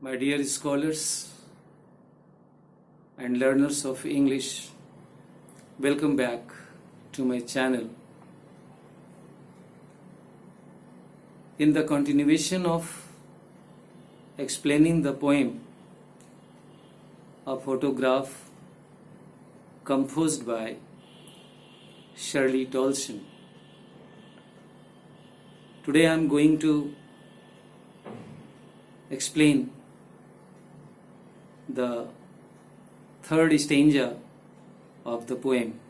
My dear scholars and learners of English, welcome back to my channel. In the continuation of explaining the poem, a photograph composed by Shirley Tolson. Today I am going to explain the third stanza of the poem.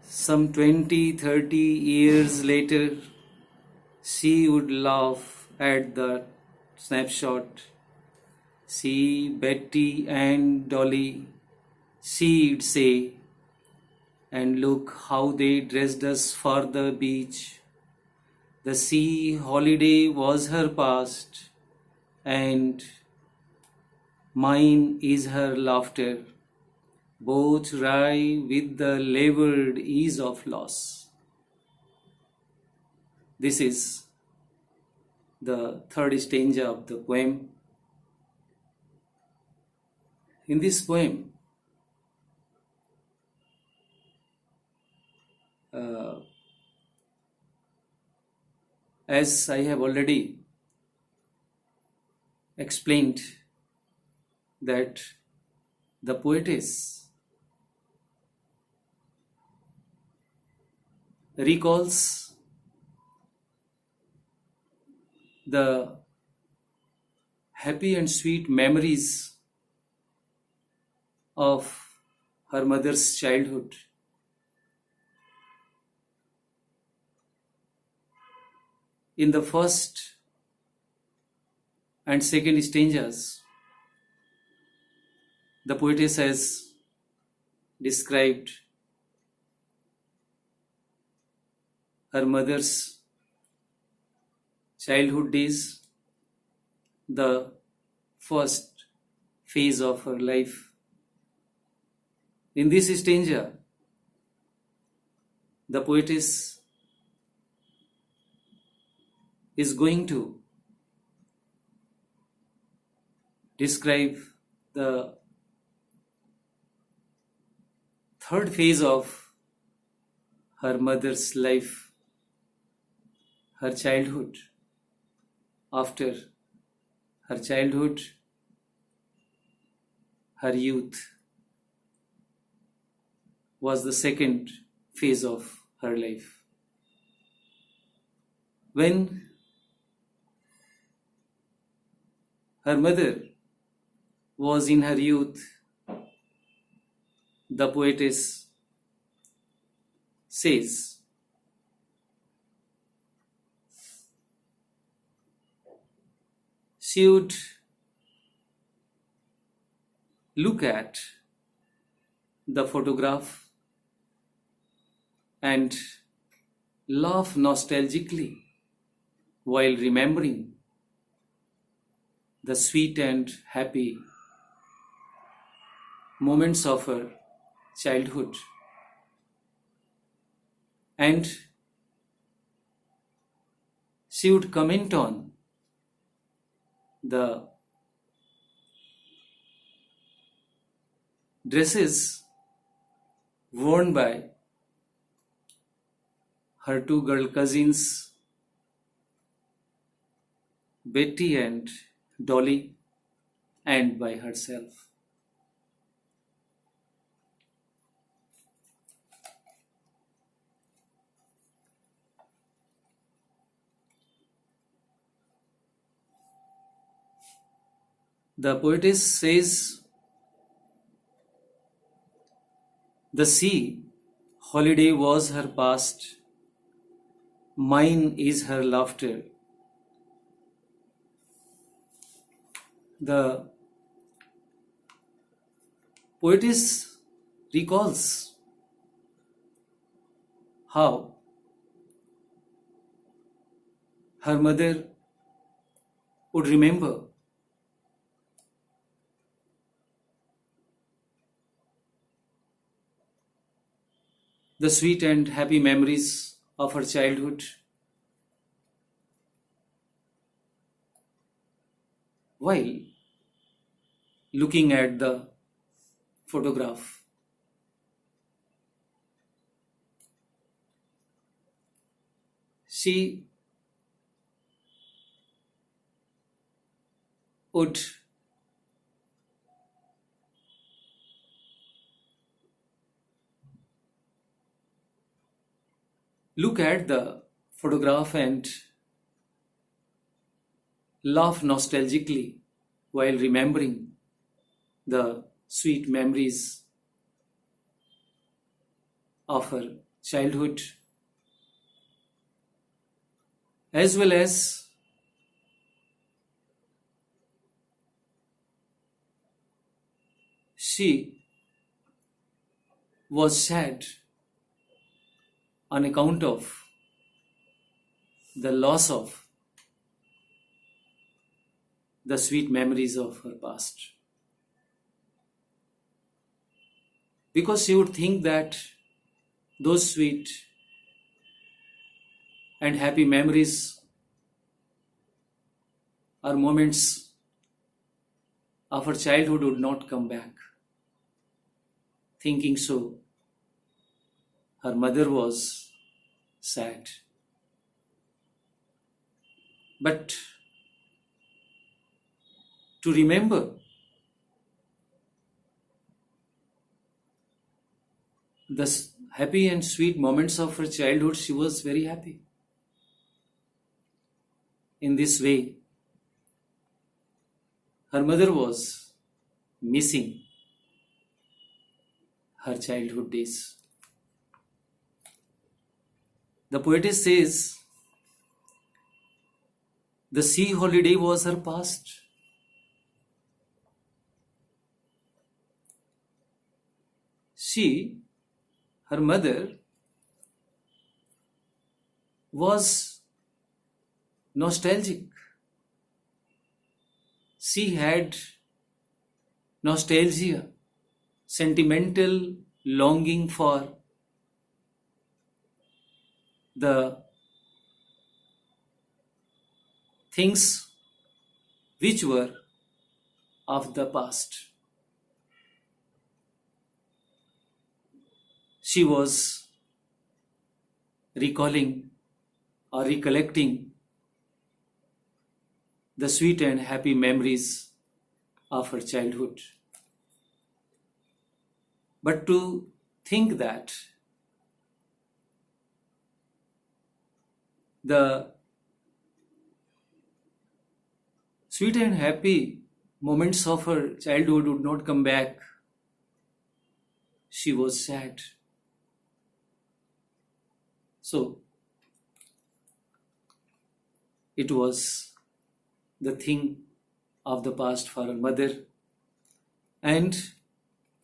Some 20-30 years later, she would laugh at the snapshot. See Betty and Dolly, she'd say, and look how they dressed us for the beach. The sea holiday was her past, and mine is her laughter, both wry with the labored ease of loss. This is the third stanza of the poem. In this poem, as I have already explained, that the poetess recalls the happy and sweet memories of her mother's childhood. In the first and second stanzas, the poetess has described her mother's childhood days, the first phase of her life. In this stanza, the poetess is going to describe the third phase of her mother's life, her childhood. After her childhood, her youth was the second phase of her life. When her mother was in her youth, the poetess says, she would look at the photograph and laugh nostalgically while remembering the sweet and happy moments of her childhood. And she would comment on the dresses worn by her two girl cousins, Betty and Dolly, and by herself. The poetess says, the sea holiday was her past, mine is her laughter. The poetess recalls how her mother would remember the sweet and happy memories of her childhood, while looking at the photograph. She would look at the photograph and laugh nostalgically while remembering the sweet memories of her childhood, as well as she was sad on account of the loss of the sweet memories of her past. Because she would think that those sweet and happy memories or moments of her childhood would not come back. Thinking so, her mother was sad. But to remember the happy and sweet moments of her childhood, she was very happy. In this way, her mother was missing her childhood days. The poetess says the sea holiday was her past. Her mother, was nostalgic. She had nostalgia, sentimental longing for the things which were of the past. She was recalling or recollecting the sweet and happy memories of her childhood. But to think that the sweet and happy moments of her childhood would not come back, she was sad. So, it was the thing of the past for her mother. And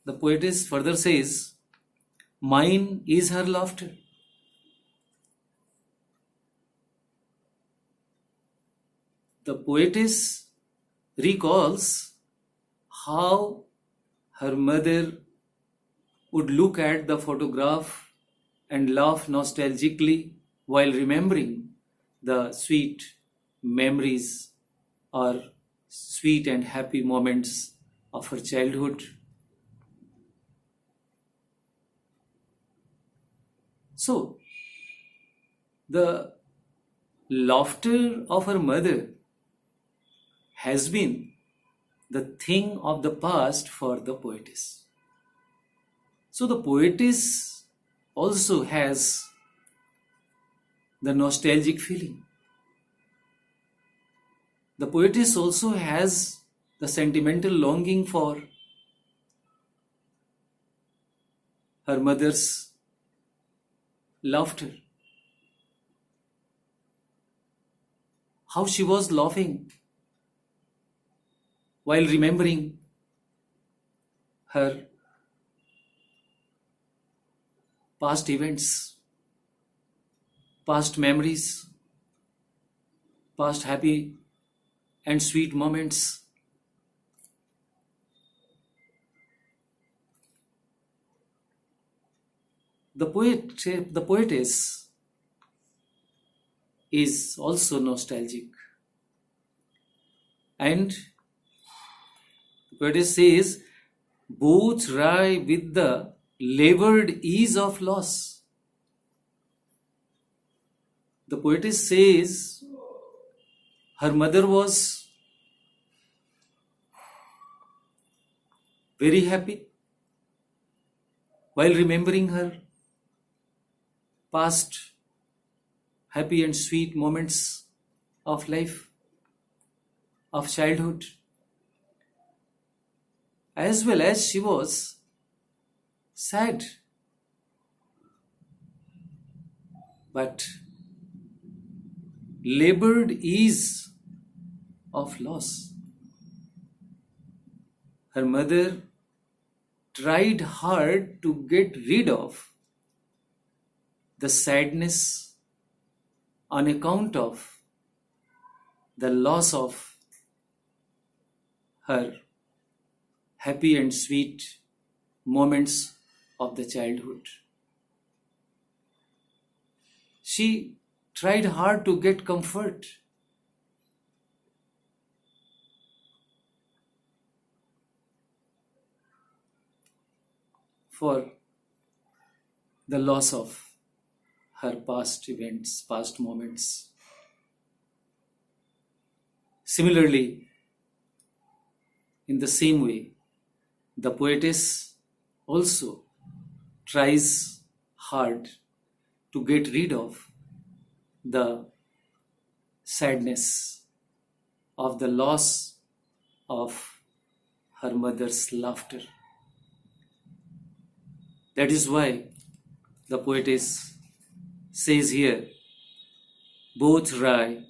the poetess further says, mine is her laughter. The poetess recalls how her mother would look at the photograph and laugh nostalgically while remembering the sweet memories or sweet and happy moments of her childhood. So, the laughter of her mother has been the thing of the past for the poetess. So, the poetess also has the nostalgic feeling. The poetess also has the sentimental longing for her mother's laughter. How she was laughing while remembering her past events, past memories, past happy and sweet moments. The poetess is also nostalgic, and Poetess says, both lie with the labored ease of loss. The poetess says her mother was very happy while remembering her past happy and sweet moments of life, of childhood, as well as she was sad. But labored ease of loss. Her mother tried hard to get rid of the sadness on account of the loss of her happy and sweet moments of the childhood. She tried hard to get comfort. For the loss of her past events, past moments. Similarly, in the same way, the poetess also tries hard to get rid of the sadness of the loss of her mother's laughter. That is why the poetess says here, both lie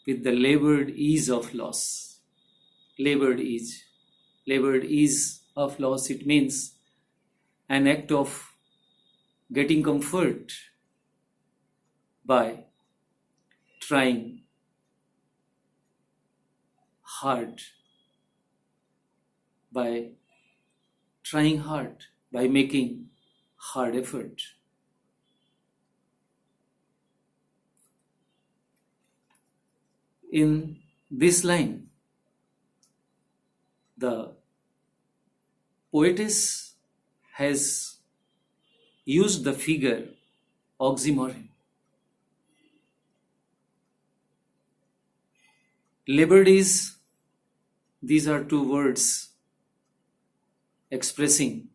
with the labored ease of loss. Labored ease. Labored ease of loss, it means an act of getting comfort by trying hard, by making hard effort. In this line, the poetess has used the figure oxymoron. Labored is, these are two words expressing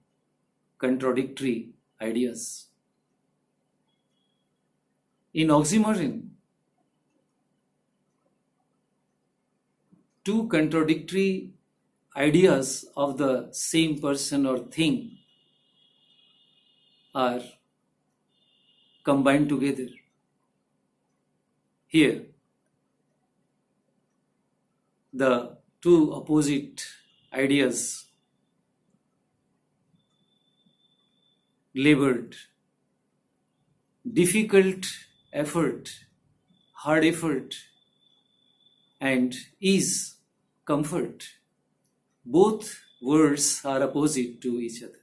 contradictory ideas. In oxymoron, two contradictory ideas of the same person or thing are combined together. Here, the two opposite ideas, labored, difficult effort, hard effort, and ease, comfort, both words are opposite to each other.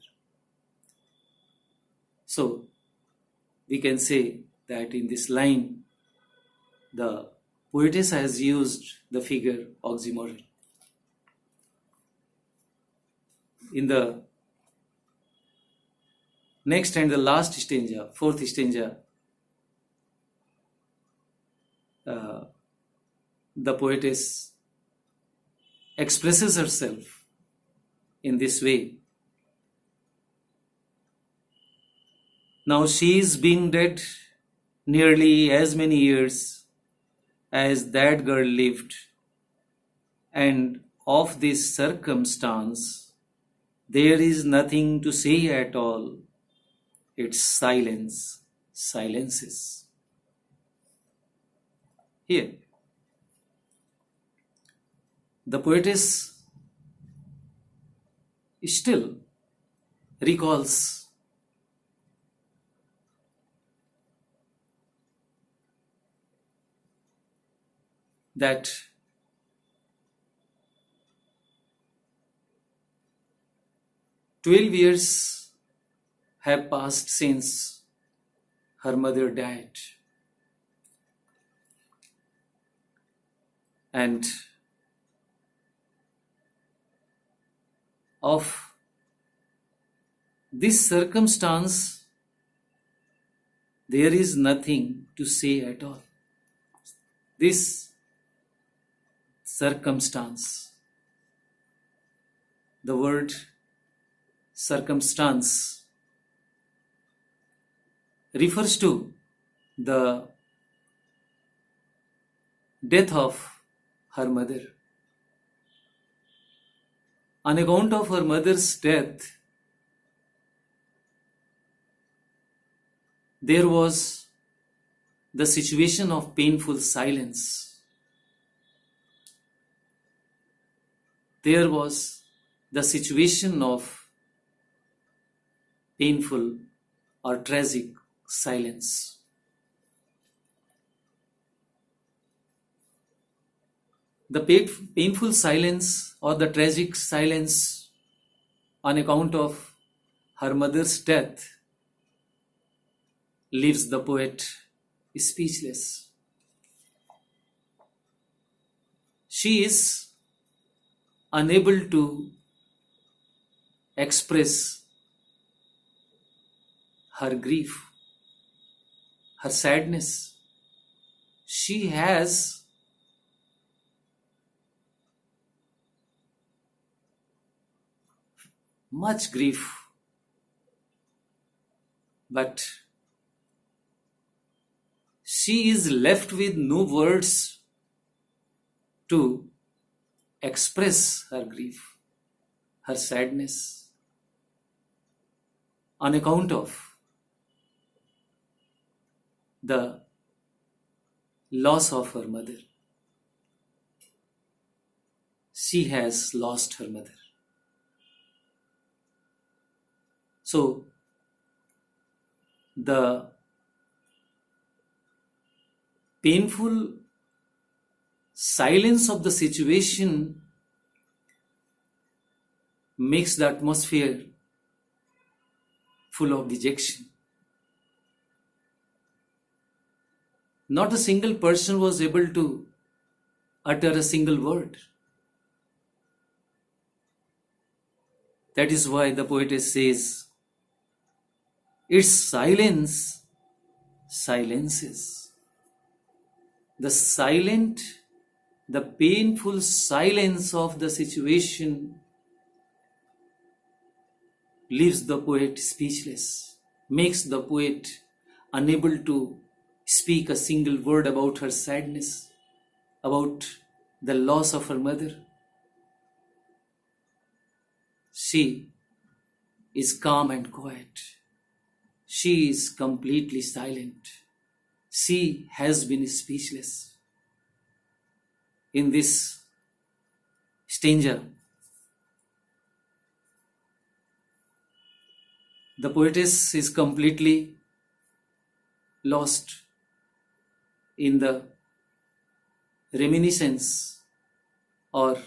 So, we can say that in this line, the poetess has used the figure oxymoron. In the next and the last stanza, fourth stanza, the poetess expresses herself in this way. Now she is being dead nearly as many years as that girl lived, and of this circumstance there is nothing to say at all. Its silence silences. Here, the poetess still recalls that "12 years have passed since her mother died, and of this circumstance, there is nothing to say at all. This circumstance, the word circumstance refers to the death of her mother. On account of her mother's death, there was the situation of painful silence. There was the situation of painful or tragic silence. The painful silence or the tragic silence on account of her mother's death leaves the poet speechless. She is unable to express her grief, her sadness. She has much grief, but she is left with no words to express her grief, her sadness, on account of the loss of her mother. She has lost her mother. So, the painful silence of the situation makes the atmosphere full of dejection. Not a single person was able to utter a single word. That is why the poetess says, its silence silences. The silent, the painful silence of the situation leaves the poet speechless, makes the poet unable to speak a single word about her sadness, about the loss of her mother. She is calm and quiet. She is completely silent. She has been speechless. In this stanza, the poetess is completely lost in the reminiscence or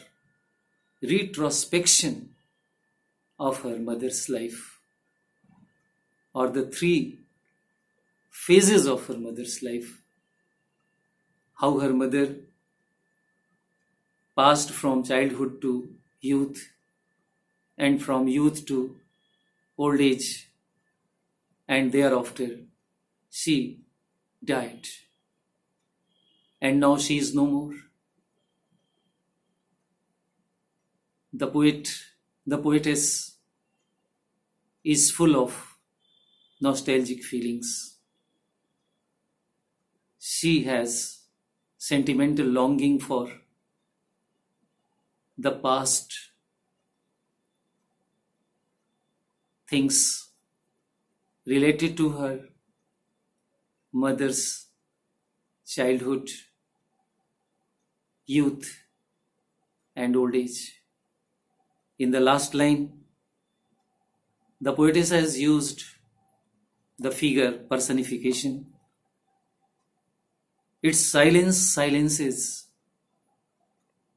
retrospection of her mother's life, or the three phases of her mother's life. How her mother passed from childhood to youth, and from youth to old age, and thereafter she died. And now she is no more. The poetess is full of nostalgic feelings. She has sentimental longing for the past things related to her mother's childhood, youth, and old age. In the last line, the poetess has used the figure personification. Its silence silences.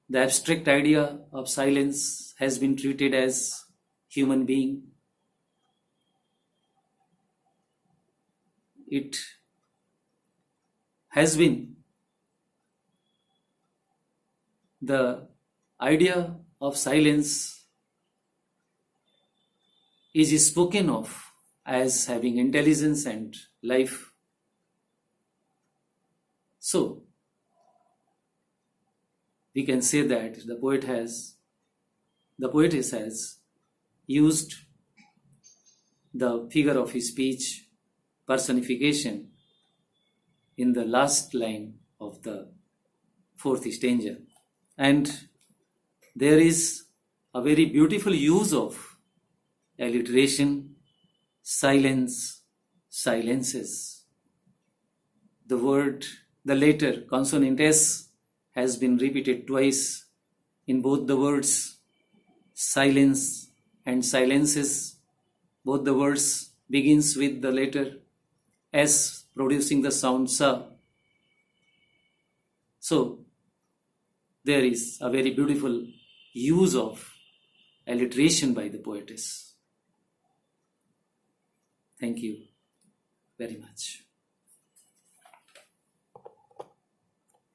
The abstract idea of silence has been treated as human being. It has been the idea of silence is spoken of as having intelligence and life. So, we can say that the poetess has used the figure of speech personification in the last line of the fourth stanza. And there is a very beautiful use of alliteration, silence, silences. The letter consonant S has been repeated twice in both the words silence and silences. Both the words begins with the letter S producing the sound sa. So there is a very beautiful use of alliteration by the poetess. Thank you very much.